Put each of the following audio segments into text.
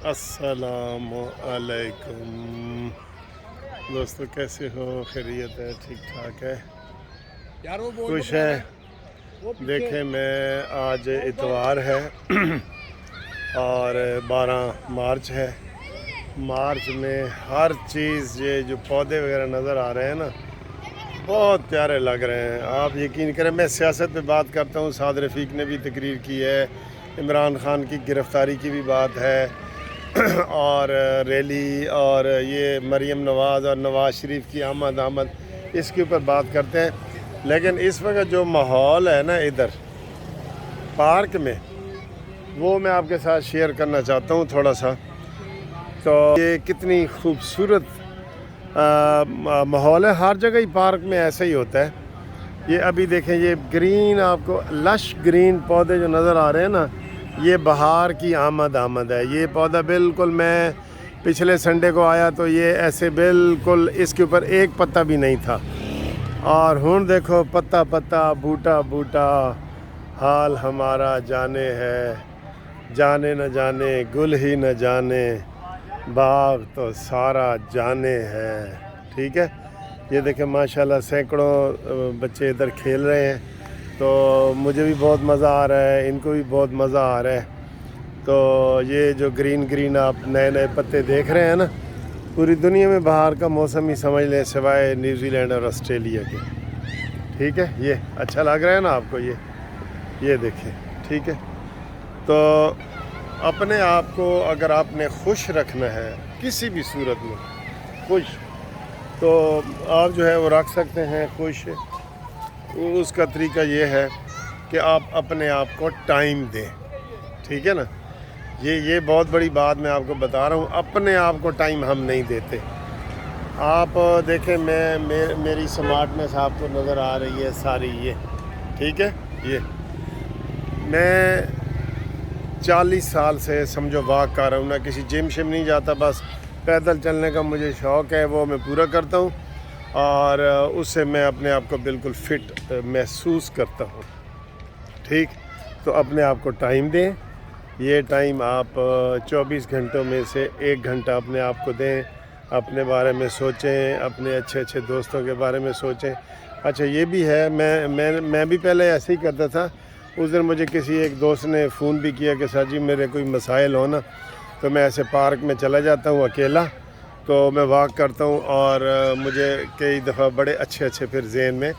السلام علیکم دوستو، کیسے ہو؟ خیریت ہے؟ ٹھیک ٹھاک ہے؟ خوش ہیں؟ دیکھیں، میں آج اتوار ہے اور 12 مارچ ہے۔ مارچ میں ہر چیز، یہ جو پودے وغیرہ نظر آ رہے ہیں نا، بہت پیارے لگ رہے ہیں۔ آپ یقین کریں، میں سیاست پہ بات کرتا ہوں، سعد رفیق نے بھی تقریر کی ہے، عمران خان کی گرفتاری کی بھی بات ہے، اور ریلی، اور یہ مریم نواز اور نواز شریف کی آمد اس کے اوپر بات کرتے ہیں۔ لیکن اس وقت جو ماحول ہے نا ادھر پارک میں، وہ میں آپ کے ساتھ شیئر کرنا چاہتا ہوں تھوڑا سا۔ تو یہ کتنی خوبصورت ماحول ہے، ہر جگہ ہی پارک میں ایسا ہی ہوتا ہے۔ یہ ابھی دیکھیں، یہ گرین، آپ کو لش گرین پودے جو نظر آ رہے ہیں نا، یہ بہار کی آمد ہے۔ یہ پودا بالکل، میں پچھلے سنڈے کو آیا تو یہ ایسے بالکل اس کے اوپر ایک پتا بھی نہیں تھا، اور ہن دیکھو پتا پتا، بوٹا بوٹا، حال ہمارا جانے ہے، جانے نہ جانے گل ہی نہ جانے، باغ تو سارا جانے ہے۔ ٹھیک ہے، یہ دیکھیں ماشاءاللہ سینکڑوں بچے ادھر کھیل رہے ہیں، تو مجھے بھی بہت مزہ آ رہا ہے، ان کو بھی بہت مزہ آ رہا ہے۔ تو یہ جو گرین آپ نئے پتے دیکھ رہے ہیں نا، پوری دنیا میں بہار کا موسم ہی سمجھ لیں، سوائے نیوزی لینڈ اور آسٹریلیا کے۔ ٹھیک ہے، یہ اچھا لگ رہا ہے نا آپ کو؟ یہ دیکھیں، ٹھیک ہے۔ تو اپنے آپ کو اگر آپ نے خوش رکھنا ہے کسی بھی صورت میں، خوش، تو آپ جو ہے وہ رکھ سکتے ہیں خوش۔ اس کا طریقہ یہ ہے کہ آپ اپنے آپ کو ٹائم دیں، ٹھیک ہے نا؟ یہ بہت بڑی بات میں آپ کو بتا رہا ہوں، اپنے آپ کو ٹائم ہم نہیں دیتے۔ آپ دیکھیں، میری سمارٹنیس آپ کو نظر آ رہی ہے ساری، یہ ٹھیک ہے۔ یہ میں 40 سال سے سمجھو واک کر رہا ہوں، نہ کسی جم شم نہیں جاتا، بس پیدل چلنے کا مجھے شوق ہے، وہ میں پورا کرتا ہوں، اور اس سے میں اپنے آپ کو بالکل فٹ محسوس کرتا ہوں۔ ٹھیک، تو اپنے آپ کو ٹائم دیں۔ یہ ٹائم آپ 24 گھنٹوں میں سے 1 گھنٹہ اپنے آپ کو دیں، اپنے بارے میں سوچیں، اپنے اچھے دوستوں کے بارے میں سوچیں۔ اچھا، یہ بھی ہے، میں بھی پہلے ایسے ہی کرتا تھا۔ اس دن مجھے کسی ایک دوست نے فون بھی کیا کہ سر جی میرے کوئی مسائل ہو نا، تو میں ایسے پارک میں چلا جاتا ہوں اکیلا، تو میں واک کرتا ہوں، اور مجھے کئی دفعہ بڑے اچھے پھر ذہن میں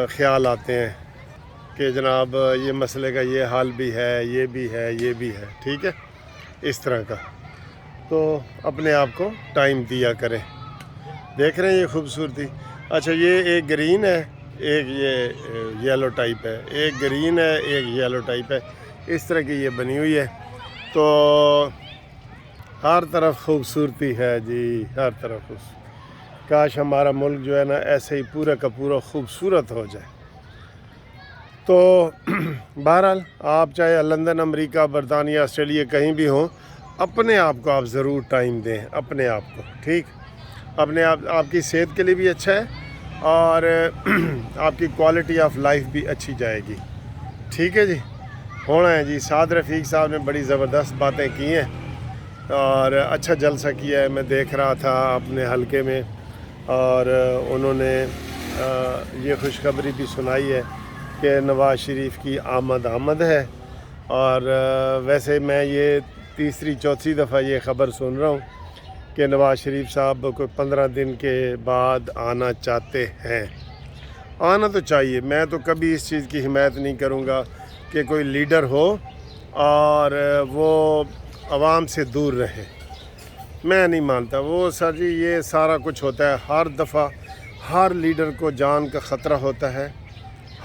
خیال آتے ہیں کہ جناب یہ مسئلے کا یہ حل بھی ہے، یہ بھی ہے، ٹھیک ہے، اس طرح کا۔ تو اپنے آپ کو ٹائم دیا کریں۔ دیکھ رہے ہیں یہ خوبصورتی؟ اچھا، یہ ایک گرین ہے، ایک یہ یلو ٹائپ ہے، ایک گرین ہے، ایک یلو ٹائپ ہے، اس طرح کی یہ بنی ہوئی ہے۔ تو ہر طرف خوبصورتی ہے جی، ہر طرف کاش ہمارا ملک جو ہے نا ایسے ہی پورا کا پورا خوبصورت ہو جائے۔ تو بہرحال آپ چاہے لندن، امریکہ، برطانیہ، آسٹریلیا کہیں بھی ہوں، اپنے آپ کو آپ ضرور ٹائم دیں، اپنے آپ کو، ٹھیک؟ اپنے آپ کی صحت کے لیے بھی اچھا ہے، اور آپ کی کوالٹی آف لائف بھی اچھی جائے گی۔ ٹھیک ہے جی، ہونا ہے جی۔ سعد رفیق صاحب نے بڑی زبردست باتیں کی ہیں، اور اچھا جلسہ کیا ہے، میں دیکھ رہا تھا اپنے حلقے میں، اور انہوں نے یہ خوشخبری بھی سنائی ہے کہ نواز شریف کی آمد ہے، اور ویسے میں یہ تیسری چوتھی دفعہ یہ خبر سن رہا ہوں کہ نواز شریف صاحب کوئی 15 دن کے بعد آنا چاہتے ہیں۔ آنا تو چاہیے، میں تو کبھی اس چیز کی حمایت نہیں کروں گا کہ کوئی لیڈر ہو اور وہ عوام سے دور رہے، میں نہیں مانتا وہ۔ سر جی یہ سارا کچھ ہوتا ہے، ہر دفعہ ہر لیڈر کو جان کا خطرہ ہوتا ہے،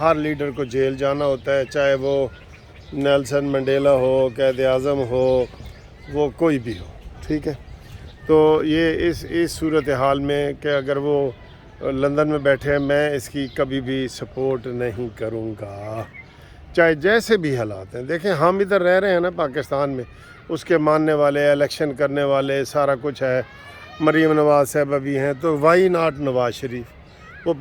ہر لیڈر کو جیل جانا ہوتا ہے، چاہے وہ نیلسن منڈیلا ہو، قائد اعظم ہو، وہ کوئی بھی ہو، ٹھیک ہے۔ تو یہ اس صورتحال میں کہ اگر وہ لندن میں بیٹھے ہیں، میں اس کی کبھی بھی سپورٹ نہیں کروں گا، چاہے جیسے بھی حالات ہیں۔ دیکھیں، ہم ادھر رہ رہے ہیں نا پاکستان میں، اس کے ماننے والے، الیکشن کرنے والے، سارا کچھ ہے، مریم نواز صاحبہ بھی ہیں، تو وائی ناٹ نواز شریف؟ وہ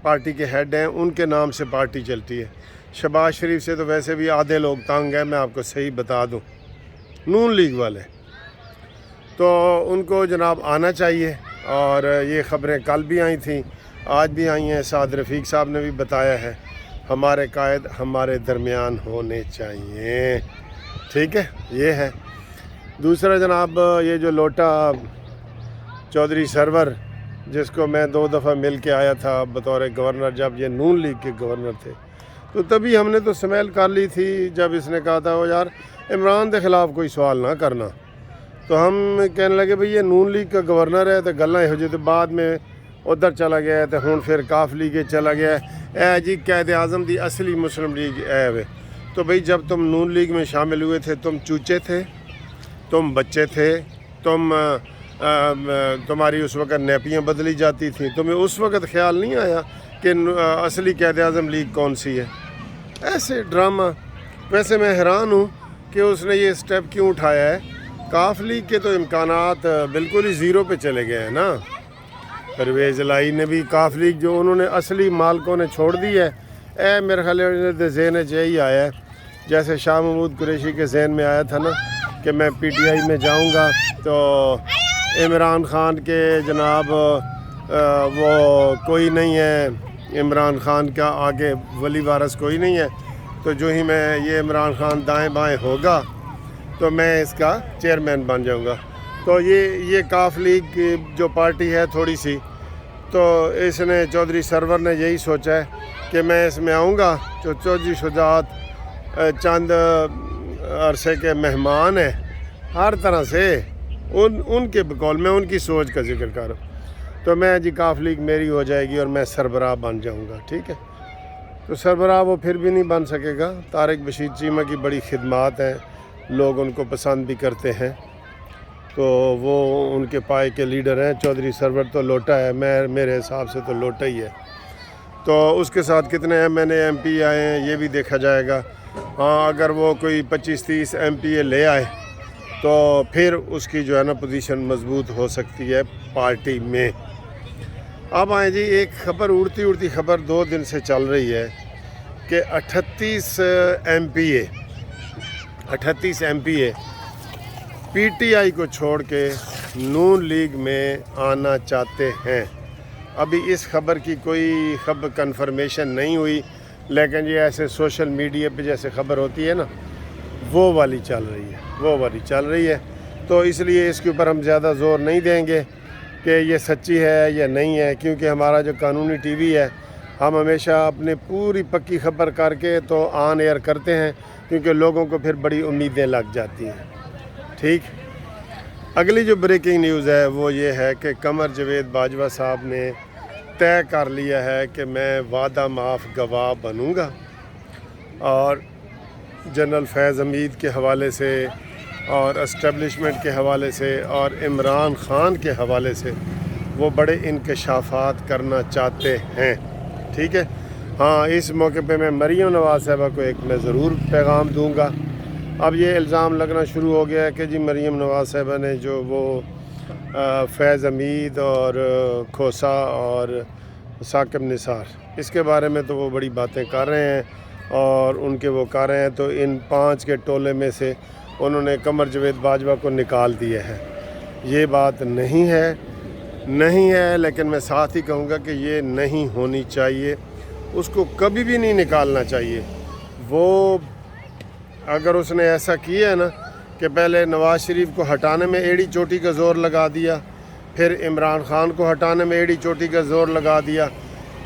پارٹی کے ہیڈ ہیں، ان کے نام سے پارٹی چلتی ہے۔ شہباز شریف سے تو ویسے بھی آدھے لوگ تنگ ہیں، میں آپ کو صحیح بتا دوں، نون لیگ والے۔ تو ان کو جناب آنا چاہیے، اور یہ خبریں کل بھی آئی تھیں، آج بھی آئی ہیں، سعد رفیق صاحب نے بھی بتایا ہے، ہمارے قائد ہمارے درمیان ہونے چاہیے، ٹھیک ہے، یہ ہے۔ دوسرا جناب یہ جو لوٹا چودھری سرور، جس کو میں 2 دفعہ مل کے آیا تھا بطور گورنر، جب یہ نون لیگ کے گورنر تھے، تو تبھی ہم نے تو سمیل کر لی تھی جب اس نے کہا تھا وہ یار عمران کے خلاف کوئی سوال نہ کرنا، تو ہم کہنے لگے بھئی یہ نون لیگ کا گورنر ہے تو گلاں ہو جائے، تو بعد میں ادھر چلا گیا ہے، تو ہوں پھر کاف لیگ چلا گیا ہے، اے جی قائد اعظم دی اصلی مسلم لیگ اے وے۔ تو بھئی جب تم نون لیگ میں شامل ہوئے تھے تم چوچے تھے، تم بچے تھے، تمہاری اس وقت نیپیاں بدلی جاتی تھیں، تمہیں اس وقت خیال نہیں آیا کہ اصلی قائد اعظم لیگ کون سی ہے؟ ایسے ڈرامہ۔ ویسے میں حیران ہوں کہ اس نے یہ سٹیپ کیوں اٹھایا ہے۔ کاف لیگ کے تو امکانات بالکل ہی زیرو پہ چلے گئے ہیں نا۔ پرویز الہی نے بھی کاف لیگ جو انہوں نے اصلی مالکوں نے چھوڑ دی ہے، میرے خیال ہے ذہن یہی آیا ہے جیسے شاہ محمود قریشی کے ذہن میں آیا تھا نا کہ میں پی ٹی آئی میں جاؤں گا تو عمران خان کے جناب وہ کوئی نہیں ہے، عمران خان کا آگے ولی وارث کوئی نہیں ہے، تو جو ہی میں یہ عمران خان دائیں بائیں ہوگا تو میں اس کا چیئرمین بن جاؤں گا۔ تو یہ کاف لیگ جو پارٹی ہے تھوڑی سی، تو اس نے چودھری سرور نے یہی سوچا ہے کہ میں اس میں آؤں گا، جو چودھری شجاعت چند عرصے کے مہمان ہیں ہر طرح سے، ان کے بقول میں ان کی سوچ کا ذکر کروں، تو میں جی کاف لیگ میری ہو جائے گی اور میں سربراہ بن جاؤں گا، ٹھیک ہے۔ تو سربراہ وہ پھر بھی نہیں بن سکے گا۔ طارق بشیر چیمہ کی بڑی خدمات ہیں، لوگ ان کو پسند بھی کرتے ہیں، تو وہ ان کے پائے کے لیڈر ہیں۔ چودھری سرور تو لوٹا ہے، میرے حساب سے تو لوٹا ہی ہے، تو اس کے ساتھ کتنے ایم پی آئے ہیں یہ بھی دیکھا جائے گا۔ ہاں اگر وہ کوئی 25-30 MP لے آئے تو پھر اس کی جو ہے نا پوزیشن مضبوط ہو سکتی ہے پارٹی میں۔ اب آئیں جی ایک خبر، اڑتی خبر 2 دن سے چل رہی ہے کہ 38 MP پی ٹی آئی کو چھوڑ کے نون لیگ میں آنا چاہتے ہیں۔ ابھی اس خبر کی کوئی کنفرمیشن نہیں ہوئی، لیکن یہ ایسے سوشل میڈیا پہ جیسے خبر ہوتی ہے نا وہ والی چل رہی ہے، تو اس لیے اس کے اوپر ہم زیادہ زور نہیں دیں گے کہ یہ سچی ہے یا نہیں ہے، کیونکہ ہمارا جو قانونی ٹی وی ہے ہم ہمیشہ اپنے پوری پکی خبر کر کے تو آن ایئر کرتے ہیں، کیونکہ لوگوں کو پھر بڑی امیدیں لگ جاتی ہیں، ٹھیک۔ اگلی جو بریکنگ نیوز ہے وہ یہ ہے کہ قمر جاوید باجوہ صاحب نے طے کر لیا ہے کہ میں وعدہ معاف گواہ بنوں گا، اور جنرل فیض حمید کے حوالے سے اور اسٹیبلشمنٹ کے حوالے سے اور عمران خان کے حوالے سے وہ بڑے انکشافات کرنا چاہتے ہیں، ٹھیک ہے۔ ہاں اس موقع پہ میں مریم نواز صاحبہ کو ایک میں ضرور پیغام دوں گا۔ اب یہ الزام لگنا شروع ہو گیا ہے کہ جی مریم نواز صاحبہ نے جو وہ فیض حمید اور کھوسا اور ثاقب نثار، اس کے بارے میں تو وہ بڑی باتیں کر رہے ہیں اور ان کے وہ کر رہے ہیں، تو ان 5 کے ٹولے میں سے انہوں نے قمر جاوید باجوہ کو نکال دیا ہے۔ یہ بات نہیں ہے، لیکن میں ساتھ ہی کہوں گا کہ یہ نہیں ہونی چاہیے، اس کو کبھی بھی نہیں نکالنا چاہیے۔ وہ اگر اس نے ایسا کیا ہے نا کہ پہلے نواز شریف کو ہٹانے میں ایڑی چوٹی کا زور لگا دیا، پھر عمران خان کو ہٹانے میں ایڑی چوٹی کا زور لگا دیا،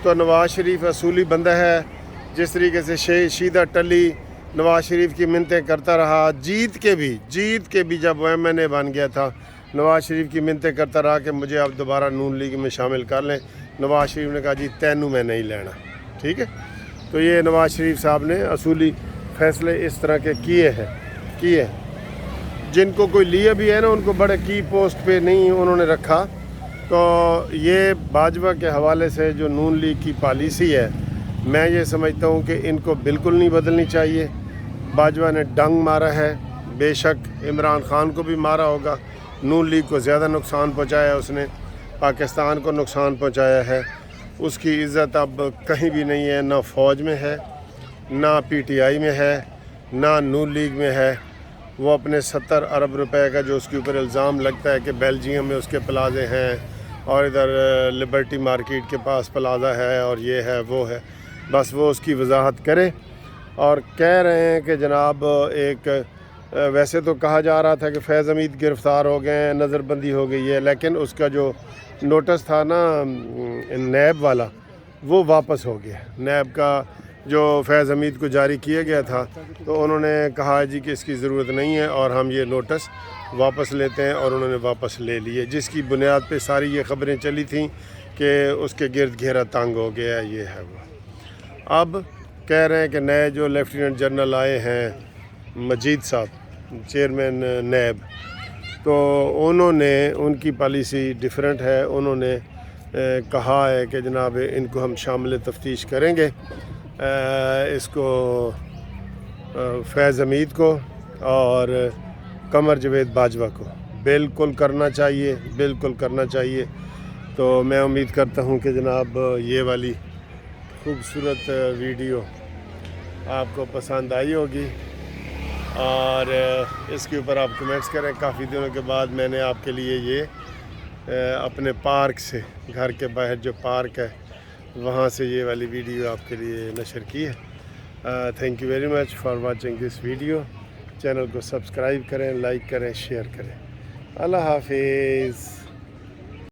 تو نواز شریف اصولی بندہ ہے۔ جس طریقے سے شیدہ ٹلی نواز شریف کی منتیں کرتا رہا، جیت کے بھی جب وہ MNA بن گیا تھا، نواز شریف کی منتیں کرتا رہا کہ مجھے اب دوبارہ نون لیگ میں شامل کر لیں، نواز شریف نے کہا جی تینوں میں نہیں لینا، ٹھیک ہے۔ تو یہ نواز شریف صاحب نے اصولی فیصلے اس طرح کے کیے، جن کو کوئی لیا بھی ہے نا ان کو بڑے کی پوسٹ پہ نہیں انہوں نے رکھا۔ تو یہ باجوہ کے حوالے سے جو نون لیگ کی پالیسی ہے، میں یہ سمجھتا ہوں کہ ان کو بالکل نہیں بدلنی چاہیے۔ باجوہ نے ڈنگ مارا ہے، بے شک عمران خان کو بھی مارا ہوگا، نون لیگ کو زیادہ نقصان پہنچایا، اس نے پاکستان کو نقصان پہنچایا ہے، اس کی عزت اب کہیں بھی نہیں ہے، نہ فوج میں ہے، نہ PTI میں ہے، نہ نون لیگ میں ہے، وہ اپنے 70 ارب روپے کا جو اس کے اوپر الزام لگتا ہے کہ بیلجیم میں اس کے پلازے ہیں اور ادھر لبرٹی مارکیٹ کے پاس پلازا ہے اور یہ ہے وہ ہے، بس وہ اس کی وضاحت کرے۔ اور کہہ رہے ہیں کہ جناب ایک ویسے تو کہا جا رہا تھا کہ فیض حمید گرفتار ہو گئے ہیں، نظر بندی ہو گئی ہے، لیکن اس کا جو نوٹس تھا نا نیب والا وہ واپس ہو گیا۔ نیب کا جو فیض حمید کو جاری کیا گیا تھا تو انہوں نے کہا جی کہ اس کی ضرورت نہیں ہے اور ہم یہ نوٹس واپس لیتے ہیں، اور انہوں نے واپس لے لیے، جس کی بنیاد پہ ساری یہ خبریں چلی تھیں کہ اس کے گرد گھیرا تنگ ہو گیا، یہ ہے وہ۔ اب کہہ رہے ہیں کہ نئے جو لیفٹیننٹ جنرل آئے ہیں مجید صاحب چیئرمین نیب، تو انہوں نے ان کی پالیسی ڈیفرنٹ ہے، انہوں نے کہا ہے کہ جناب ان کو ہم شامل تفتیش کریں گے، اس کو فیض حمید کو اور قمر جاوید باجوہ کو بالکل کرنا چاہیے، بالکل کرنا چاہیے۔ تو میں امید کرتا ہوں کہ جناب یہ والی خوبصورت ویڈیو آپ کو پسند آئی ہوگی، اور اس کے اوپر آپ کمنٹس کریں۔ کافی دنوں کے بعد میں نے آپ کے لیے یہ اپنے پارک سے، گھر کے باہر جو پارک ہے وہاں سے یہ والی ویڈیو آپ کے لیے نشر کی ہے۔ Thank you very much for watching this video. Channel کو سبسکرائب کریں، لائک کریں، شیئر کریں۔ اللہ حافظ۔